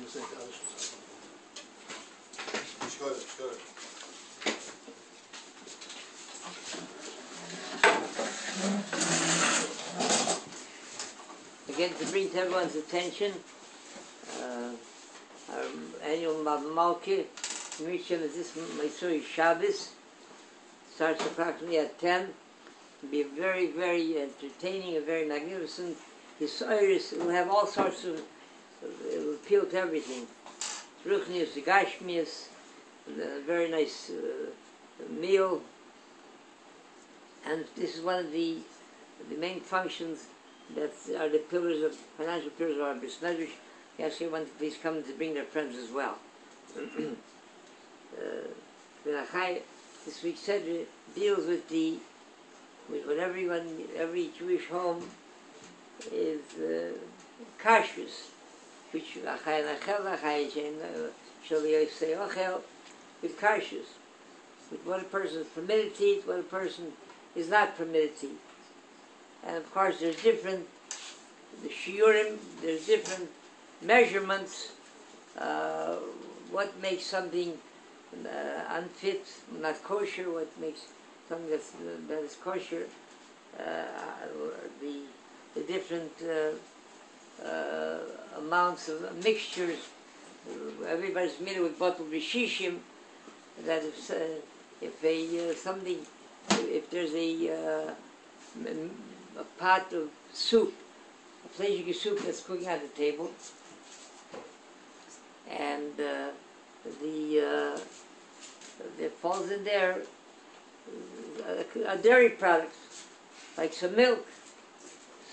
Again, to bring to everyone's attention, our annual Malki, Misham is this Maisuri Shabbos, starts approximately at 10. It'll be very, very entertaining and very magnificent. His iris will have all sorts of, it will appeal to everything. Ruchnius, the Gashmius, a very nice meal. And this is one of the main functions that are the pillars of, financial pillars of our Bismedrish. We ask everyone to please come to bring their friends as well. This week's Sedra deals with what every Jewish home is Kashrus, which with Kashrus, with what a person is permitted to eat, what a person is not permitted to eat. And of course there's different, the shiurim, there's different measurements, what makes something unfit, not kosher, what makes something that is kosher, the different amounts of mixtures. Everybody's familiar with bottled rishishim, that if there's a pot of soup, a fleshige soup that's cooking on the table, and there falls in there a dairy product, like some milk.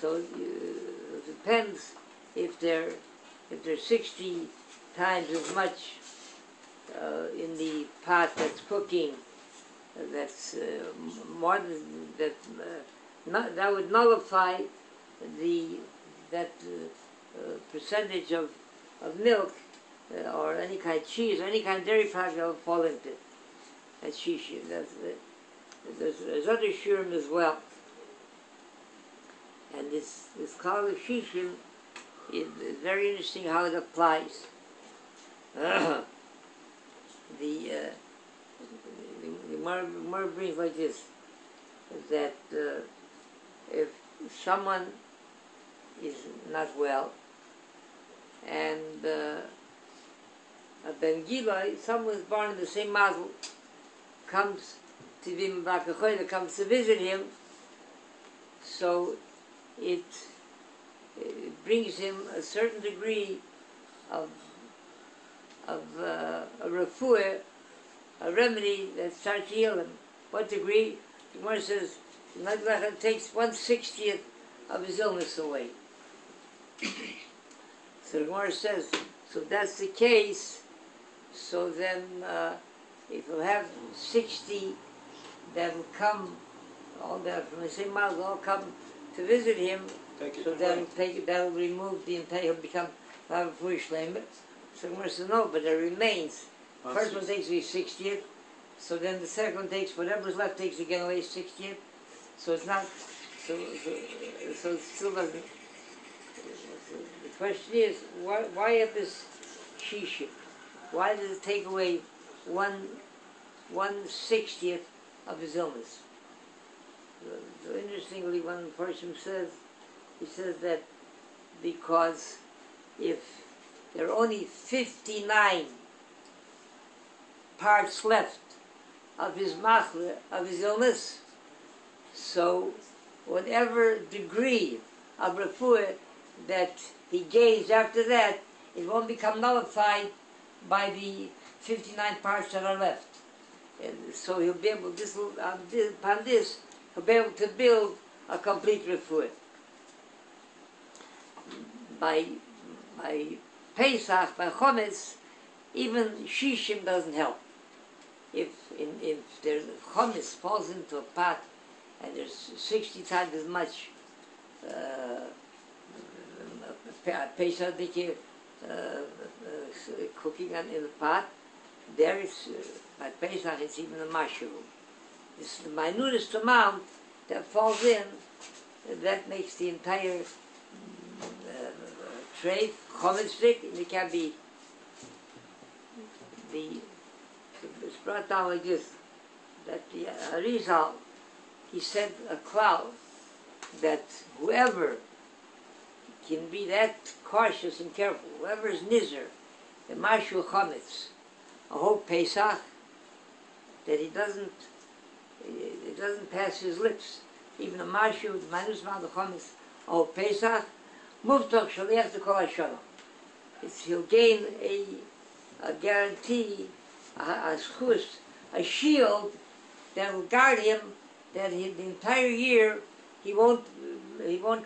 So it depends if there's 60 times as much in the pot that's cooking, that's more than that. That would nullify that percentage of milk or any kind of cheese or any kind of dairy product that will fall into it. That's shishim. There's other shurim as well. And this call of shishim is very interesting how it applies. The Gemara brings like this, that if someone is not well, and a Ben Gilai, someone who is born in the same mazel, comes to comes to visit him, so it brings him a certain degree of a refuah, a remedy that starts to heal him. What degree? The Gemara says, it takes 1/60th of his illness away. So the Gemara says, so if that's the case, so then if you have 60 that will come, all that from the same mouth, all come to visit him, so then that will remove the entire, he'll become foolish lame. So the Gemara says, no, but there remains. The first one takes away 60th, so then the second one takes, whatever's left takes again away 60th, so it's not, so it still doesn't. The question is, why have this shishim? Why does it take away 1/60th of his illness? So interestingly, one person says, he says that because if there are only 59 parts left of his machle, of his illness, so whatever degree of refuah that he gains after that, it won't become nullified by the 59 parts that are left. And so he'll be able, upon this, he'll be able to build a complete refuah. By Pesach, by Chometz, even shishim doesn't help. If there's Chometz falls into a pot and there's 60 times as much Pesach cooking in the pot, there is, by Pesach it's even a mushroom. It's the minutest amount that falls in, that makes the entire tray, chometz stick, and it can be it's brought down like this, that the Arizal, he said a cloud, that whoever can be that cautious and careful, whoever is nizer, the Mashu Chametz, a whole Pesach, that it doesn't pass his lips. Even a Mashu, the Manus Ma'al Chametz, a whole Pesach, Muftach Shaliach to Kol HaShalom. He'll gain a guarantee, a schus, a shield that will guard him, that the entire year he won't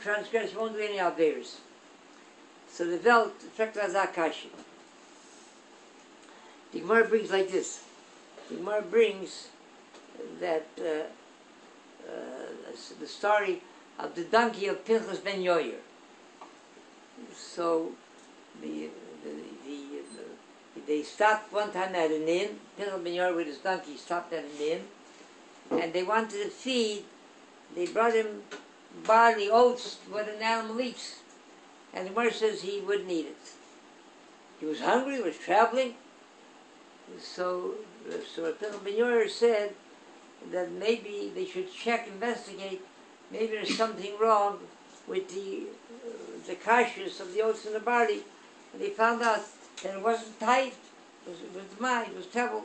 transgress, he won't do any averos. So the Welt, Zakashi. The Gemara brings like this. The Gemara brings that the story of the donkey of Pinchas ben Yoyer. So they stopped one time at an inn. Pinchas ben Yoyer with his donkey stopped at an inn, and they wanted to feed. They brought him barley, oats, what an animal eats. And the Gemara says he wouldn't eat it. He was hungry, he was traveling. So Pinchas ben Yoyer said that maybe they should investigate, maybe there's something wrong with the Kashrus of the oats and the barley. And they found out that it wasn't tight, it was mine, it was tebel.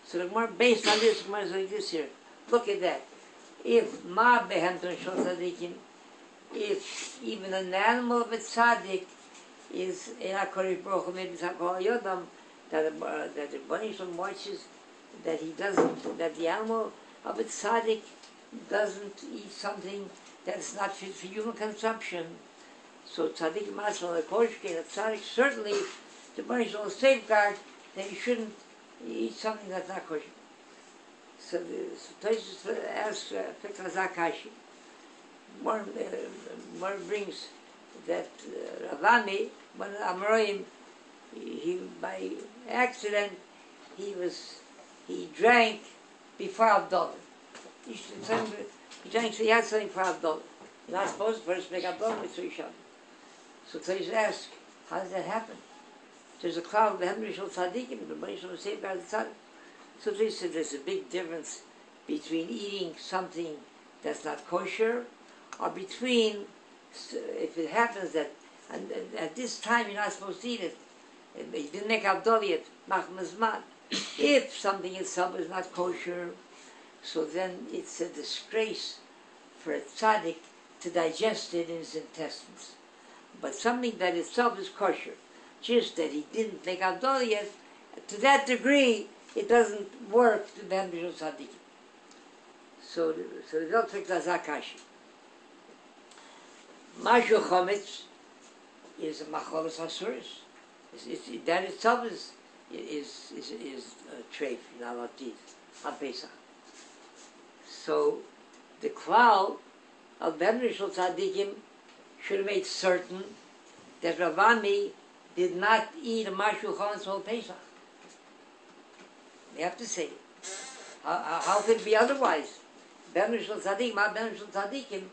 So the Gemara, based on this, the Gemara is like this here. Look at that. If if even an animal of a tzaddik is in a Kodesh Baruch Hu, maybe it's a Kol Yodam, that the Bnei Yisrael watches that he doesn't, that the animal of a tzaddik doesn't eat something that's not fit for human consumption. So tzaddik masal a koshke, a tzaddik, certainly the Bnei Yisrael safeguard that he shouldn't eat something that's not kosher. So Toshis asks Zakashi. More brings that Ravami, one of the Amoraim, he by accident he drank before Abdullah. He drank, so he had something for Abdullah. You're not supposed to first make Abdullah with Tzui Shabbat. So Toshis asks, how does that happen? There's a cloud, the Henry Shal Tzadikim, the Bnei Yisrael safeguard the Tzadik. So they said there's a big difference between eating something that's not kosher, or between, if it happens that and at this time you're not supposed to eat it, you didn't make Abdullah yet, Machmazman. If something itself is not kosher, so then it's a disgrace for a tzaddik to digest it in his intestines. But something that itself is kosher, just that he didn't make Abdullah yet, to that degree, it doesn't work to the Bnei Tzaddik. So the Welt takes Zakashi. Mashu Chometz is a Macholos Hasuris. That itself is a treif, you're not allowed to eat on Pesach. So the cloud of Bnei Tzaddikim should have made certain that Ravami did not eat a Mashu Chometz whole Pesach. They have to say it. How could it be otherwise? Bnei Tzaddikim, not Bnei Tzaddikim.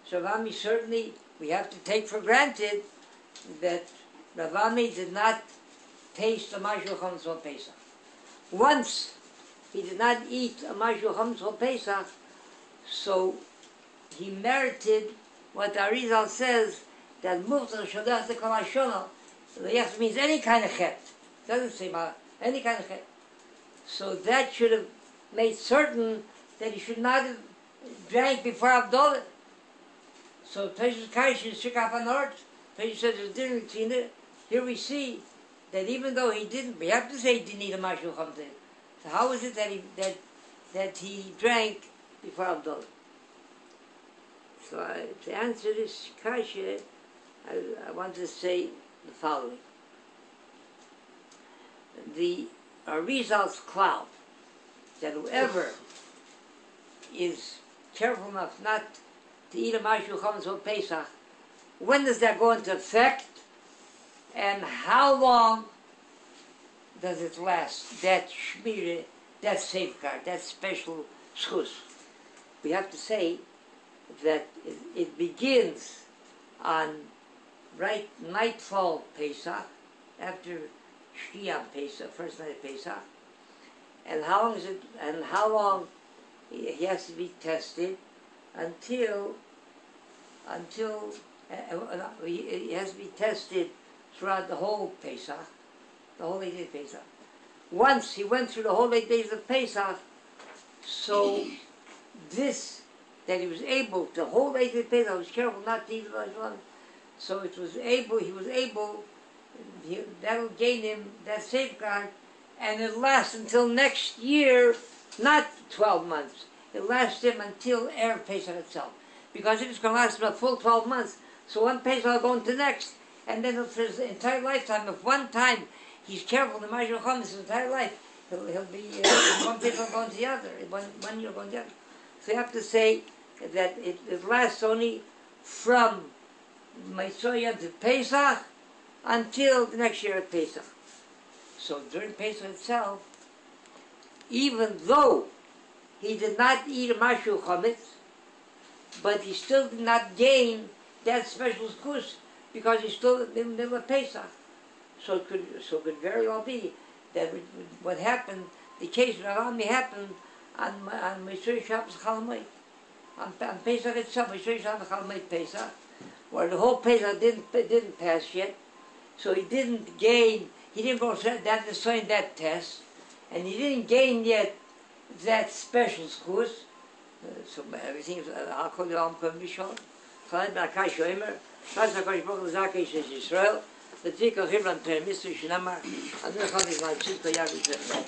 So Ravami certainly, we have to take for granted that Ravami did not taste a Mashu Chometz whole Pesach. Once he did not eat a Mashu Chometz whole Pesach, so he merited what the Arizal says, that Muftach Shaliach to Kol HaShalom. The Yach means any kind of chet. It doesn't say any kind of chet. So that should have made certain that he should not have drank before Abdullah. So Pesach Kaish is Shikaf Anort. Pesach says there's a difference between it. Here we see that even though he didn't, we have to say he didn't eat a Mashu Chometz. So how is it that he drank before Abdullah? So to answer this Kaish, I want to say the following. The Arizal's cloud, that whoever is careful enough not to eat a Mashu Chometz or Pesach, when does that go into effect, and how long does it last, that shmira, that safeguard, that special schus? We have to say that it begins on right nightfall Pesach, after Shkia on Pesach, first night of Pesach. And how long is it? And how long he has to be tested until he has to be tested throughout the whole Pesach, the whole 8 days of Pesach. Once he went through the whole 8 days of Pesach, so this that he was able, the whole 8 days of Pesach, I was careful not to eat it, so it was able, he was able, that'll gain him that safeguard, and it lasts until next year, not 12 months. It lasts him until Erev Pesach itself. Because if it's going to last him a full 12 months, so one Pesach will go into next, and then for his entire lifetime, if one time he's careful, the Ma'aseh Cholim, his entire life, he'll be, one Pesach will go into the other, one year will go into the other. So you have to say that it lasts only from Mitzrayim to Pesach until the next year of Pesach. So during Pesach itself, even though he did not eat a mashu chametz, but he still did not gain that special zkus because he's still in the middle of Pesach. So it could very well be that what happened, the case of Rabbi happened on Mitzvah Shabbos Chalamayit, on Pesach itself, Mitzvah Shabbos Chalamayit Pesach, where the whole Pesach didn't pass yet, so he didn't gain. He didn't go that to that test, and he didn't gain yet that special zkus. So everything is I'll call the Olam Kohen Bishol. Cholim B'Akai Shomer. Shas HaKadosh Baruch Hu Zakei Shel Yisrael. The Tzika Chibran Ter Mitzvah Shnamar. Adonai Chol Yisrael Tzidko Yagu Tzidko.